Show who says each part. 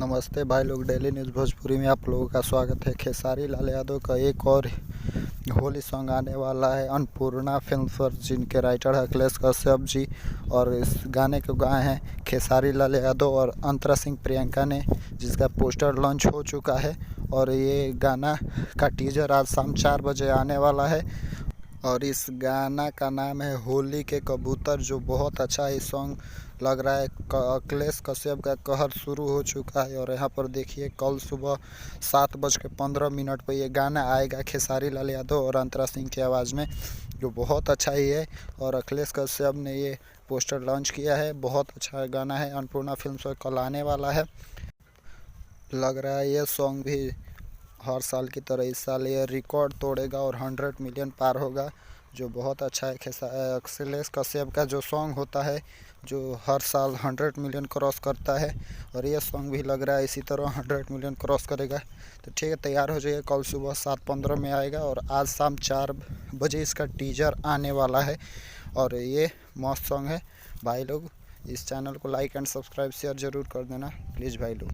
Speaker 1: नमस्ते भाई लोग, डेली न्यूज़ भोजपुरी में आप लोगों का स्वागत है। खेसारी लाल यादव का एक और होली सॉन्ग आने वाला है अन्नपूर्णा फिल्म पर, जिनके राइटर है अखिलेश कश्यप जी। और इस गाने को गाए हैं खेसारी लाल यादव और अंतरा सिंह प्रियंका ने, जिसका पोस्टर लॉन्च हो चुका है। और ये गाना का टीजर आज शाम 4 बजे आने वाला है। और इस गाना का नाम है होली के कबूतर, जो बहुत अच्छा ही सॉन्ग लग रहा है। अखिलेश कश्यप का कहर शुरू हो चुका है। और यहाँ पर देखिए, कल सुबह 7:15 पर यह गाना आएगा खेसारी लाल यादव और अंतरा सिंह की आवाज़ में, जो बहुत अच्छा ही है। और अखिलेश कश्यप ने ये पोस्टर लॉन्च किया है। बहुत अच्छा गाना है। अन्नपूर्णा फिल्म से कल आने वाला है। लग रहा है ये सॉन्ग भी हर साल की तरह इस साल ये रिकॉर्ड तोड़ेगा और 100 मिलियन पार होगा, जो बहुत अच्छा है। अखिलेश कश्यप का जो सॉन्ग होता है, जो हर साल 100 मिलियन क्रॉस करता है, और ये सॉन्ग भी लग रहा है इसी तरह 100 मिलियन क्रॉस करेगा। तो ठीक है, तैयार हो जाइए, कल सुबह 7:15 में आएगा और आज शाम 4 बजे इसका टीजर आने वाला है। और ये मस्त सॉन्ग है भाई लोग। इस चैनल को लाइक एंड सब्सक्राइब शेयर ज़रूर कर देना प्लीज़ भाई लोग।